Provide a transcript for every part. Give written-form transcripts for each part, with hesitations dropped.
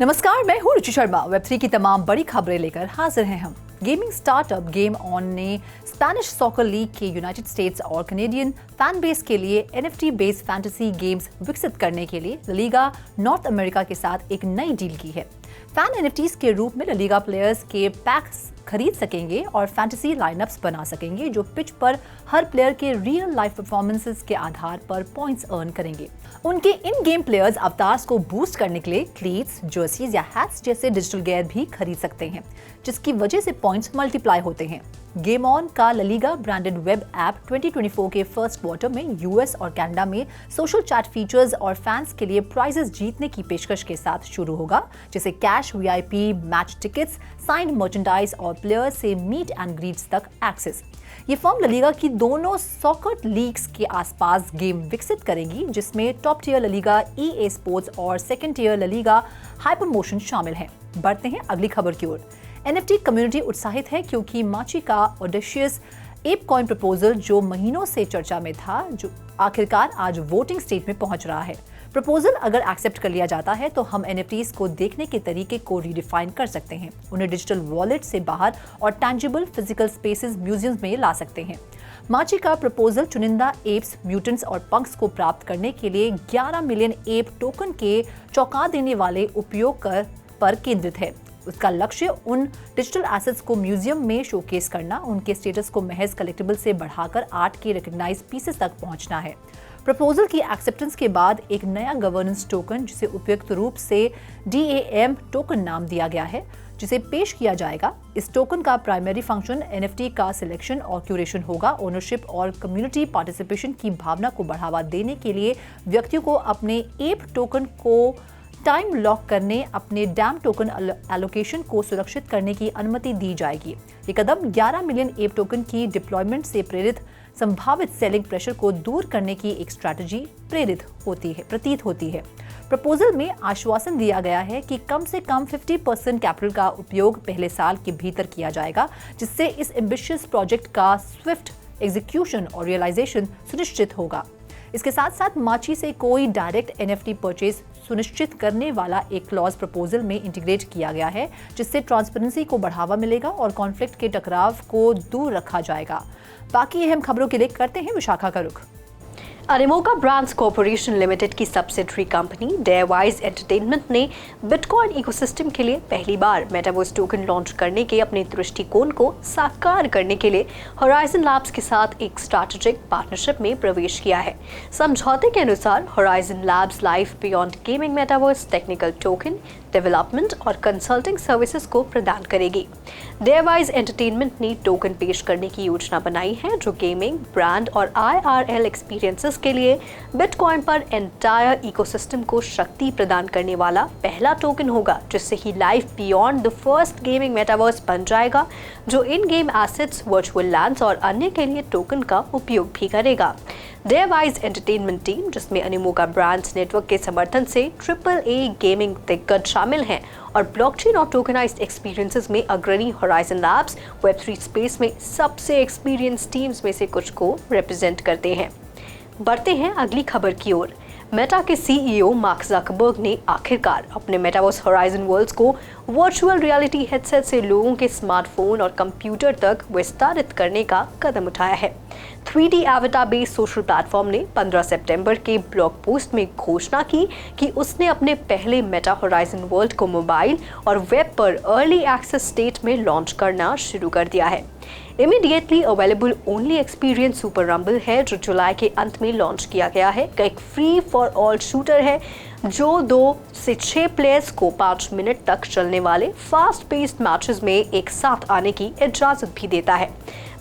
नमस्कार, मैं हूँ रुचि शर्मा। वेब3 की तमाम बड़ी खबरें लेकर हाजिर हैं हम। गेमिंग स्टार्टअप गेम ऑन ने स्पेनिश सॉकर लीग के यूनाइटेड स्टेट्स और कनेडियन फैन बेस के लिए NFT बेस्ड फैंटेसी गेम्स विकसित करने के लिए ला लीगा नॉर्थ अमेरिका के साथ एक नई डील की है। फैन NFTs के रूप में ला लीगा प्लेयर्स के पैक्स खरीद सकेंगे और फैंटेसी लाइनअप्स बना सकेंगे जो पिच पर हर प्लेयर के रियल लाइफ परफॉर्मेंसेस के आधार पर पॉइंट्स अर्न करेंगे। उनके इन गेम प्लेयर्स अवतार्स को बूस्ट करने के लिए क्लीट्स, जर्सीज या हैट्स जैसे डिजिटल गियर भी खरीद सकते हैं, जिसकी वजह से पॉइंट्स मल्टीप्लाई होते हैं। गेम ऑन का La Liga branded web app 2024 के फर्स्ट क्वार्टर में यूएस और कनाडा में सोशल चैट फीचर्स और फैंस के लिए प्राइजेस जीतने की पेशकश के साथ शुरू होगा, जैसे cash, VIP, match tickets, signed merchandise और प्लेयर्स से मीट एंड ग्रीट्स तक एक्सेस। ये फर्म ला लीगा की दोनों सॉकर लीग्स के आसपास गेम विकसित करेगी, जिसमें top tier La Liga EA Sports और second tier La Liga Hypermotion शामिल हैं। बढ़ते हैं अगली खबर की ओर। NFT कम्युनिटी उत्साहित है क्योंकि माची का ऑडेशियस एप कॉइन प्रपोजल जो महीनों से चर्चा में था, जो आखिरकार आज वोटिंग स्टेज में पहुंच रहा है। प्रपोजल अगर एक्सेप्ट कर लिया जाता है तो हम NFTs को देखने के तरीके को रिडिफाइन कर सकते हैं, उन्हें डिजिटल वॉलेट से बाहर और टैंजिबल फिजिकल स्पेसेस म्यूजियम्स में ला सकते हैं। माची का प्रपोजल चुनिंदा एप्स, म्यूटेंट्स और पंक्स को प्राप्त करने के लिए 11 मिलियन एप टोकन के चौंका देने वाले उपयोग पर केंद्रित है। उसका लक्ष्य उन डिजिटल एसेट्स को म्यूजियम में शोकेस करना, उनके स्टेटस को महज कलेक्टिबल से बढ़ाकर आर्ट के रिकॉग्नाइज्ड पीसेस तक पहुंचना है। प्रपोजल की एक्सेप्टेंस के बाद एक नया गवर्नेंस टोकन, जिसे उपयुक्त रूप से DAM टोकन नाम दिया गया है, जिसे पेश किया जाएगा। इस टोकन का प्राइमरी फंक्शन NFT का सिलेक्शन और क्यूरेशन होगा। ओनरशिप और कम्युनिटी पार्टिसिपेशन की भावना को बढ़ावा देने के लिए व्यक्तियों को अपने एप टोकन को टाइम लॉक करने, अपने डैम टोकन एलोकेशन को सुरक्षित करने की अनुमति दी जाएगी। ये कदम 11 मिलियन एप टोकन की डिप्लॉयमेंट से प्रेरित संभावित सेलिंग प्रेशर को दूर करने की एक स्ट्रैटेजी प्रतीत होती है। प्रपोजल में आश्वासन दिया गया है कि कम से कम 50% कैपिटल का उपयोग पहले साल के भीतर किया जाएगा, जिससे इस एम्बिशियस प्रोजेक्ट का स्विफ्ट एग्जीक्यूशन और रियलाइजेशन सुनिश्चित होगा। इसके साथ साथ माची से कोई डायरेक्ट NFT परचेज सुनिश्चित करने वाला एक क्लॉज प्रपोजल में इंटीग्रेट किया गया है, जिससे ट्रांसपेरेंसी को बढ़ावा मिलेगा और कॉन्फ्लिक्ट के टकराव को दूर रखा जाएगा। बाकी अहम खबरों के लिए करते हैं विशाखा का रुख। अनिमोगा ब्रांड्स कॉर्पोरेशन लिमिटेड की सब्सिडरी कंपनी डेवाइज एंटरटेनमेंट ने बिटकॉइन इकोसिस्टम के लिए पहली बार मेटावर्स टोकन लॉन्च करने के अपने दृष्टिकोण को साकार करने के लिए होराइजन लैब्स के साथ एक स्ट्रैटेजिक पार्टनरशिप में प्रवेश किया है। समझौते के अनुसार horizon labs life beyond gaming metaverse technical token development और कंसल्टिंग सर्विसेज को प्रदान करेगी। डेवाइज एंटरटेनमेंट ने टोकन पेश करने की योजना बनाई है जो गेमिंग, ब्रांड और IRL एक्सपीरियंसेस के लिए बिटकॉइन पर एंटायर इकोसिस्टम को शक्ति प्रदान करने वाला पहला टोकन होगा, जिससे ही life beyond the first gaming metaverse बन जाएगा, जो in game assets, virtual lands और अन्य के लिए टोकन का उपयोग भी करेगा। डेवाइज एंटरटेनमेंट टीम, जिसमें अनिमोगा ब्रांड्स नेटवर्क के समर्थन से AAA गेमिंग दिग्गज शामिल हैं और ब्लॉकचेन और टोकनाइज्ड एक्सपीरियंसेस में अग्रणी होराइजन लैब्स Web3 स्पेस में सबसे एक्सपीरियंस टीम्स में से कुछ को रिप्रेजेंट करते हैं। बढ़ते हैं अगली खबर की ओर। मेटा के CEO मार्क ज़करबर्ग ने आखिरकार अपने मेटावर्स होराइजन वर्ल्ड्स को वर्चुअल रियलिटी हेडसेट से लोगों के स्मार्टफोन और कंप्यूटर तक विस्तारित करने का कदम उठाया है। 3D avatar based social platform ने 15 सितंबर के ब्लॉग पोस्ट में घोषणा की कि उसने अपने पहले मेटा होराइजन वर्ल्ड को मोबाइल और वेब पर अर्ली एक्सेस स्टेट में लॉन्च करना शुरू कर दिया है। Immediately available only experience super rumble है, जो जुलाई के अंत में लॉन्च किया गया है। एक फ्री फॉर ऑल शूटर है जो 2 से 6 प्लेयर्स को 5 मिनट तक चलने वाले फास्ट पेस्ड मैचेस में एक साथ आने की इजाजत भी देता है।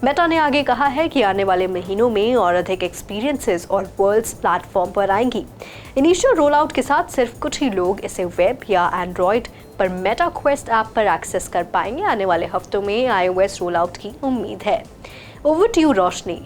मेटा ने आगे कहा है कि आने वाले महीनों में और अधिक एक्सपीरियंसेस और वर्ल्ड्स प्लेटफॉर्म पर आएंगी। इनिशियल रोल आउट के साथ सिर्फ कुछ ही लोग इसे वेब या एंड्रॉयड पर मेटा क्वेस्ट ऐप पर एक्सेस कर पाएंगे। आने वाले हफ्तों में iOS रोल आउट की उम्मीद है। ओवर टू यू रोशनी।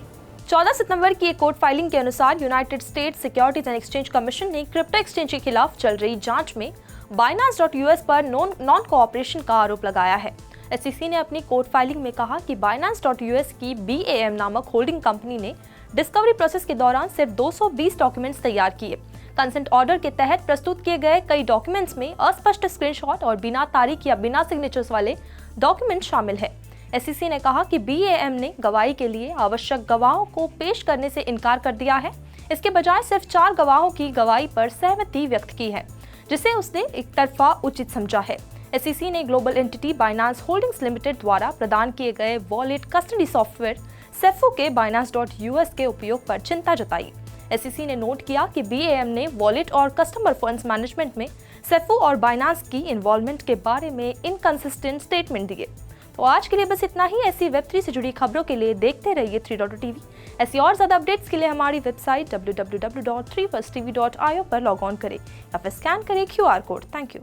14 सितंबर की एक कोर्ट फाइलिंग के अनुसार United states securities and exchange commission ने क्रिप्टो एक्सचेंज के खिलाफ चल रही जांच में Binance.us पर नॉन कोऑपरेशन का आरोप लगाया है। SEC ने अपनी कोर्ट फाइलिंग में कहा कि Binance.us की BAM नामक होल्डिंग कंपनी ने डिस्कवरी प्रोसेस के दौरान सिर्फ 220 डॉक्यूमेंट्स तैयार किए, कंसेंट ऑर्डर के तहत प्रस्तुत किए गए कई डॉक्यूमेंट्स में अस्पष्ट स्क्रीनशॉट और बिना तारीख या बिना सिग्नेचर्स वाले डॉक्यूमेंट शामिल है। SEC ने कहा कि BAM ने गवाही के लिए आवश्यक गवाहों को पेश करने से इनकार कर दिया है। इसके बजाय सिर्फ 4 गवाहों की गवाही पर सहमति व्यक्त की है, जिसे उसने एक तरफा उचित समझा है। SEC ने global entity Binance holdings limited द्वारा प्रदान किए गए वॉलेट कस्टडी सॉफ्टवेयर सेफो के binance.us के उपयोग पर चिंता जताई। SEC ने नोट किया कि BAM ने वॉलेट और कस्टमर फंड्स मैनेजमेंट में सेफो और बाइनांस की इन्वॉल्वमेंट के बारे में इनकंसिस्टेंट स्टेटमेंट दिए। तो आज के लिए बस इतना ही। ऐसी Web3 से जुड़ी खबरों के लिए देखते रहिए 3.TV। ऐसी और ज़्यादा अपडेट्स के लिए हमारी वेबसाइट www.3firstTV.io पर लॉग ऑन करें या फिर स्कैन करें QR कोड। Thank you.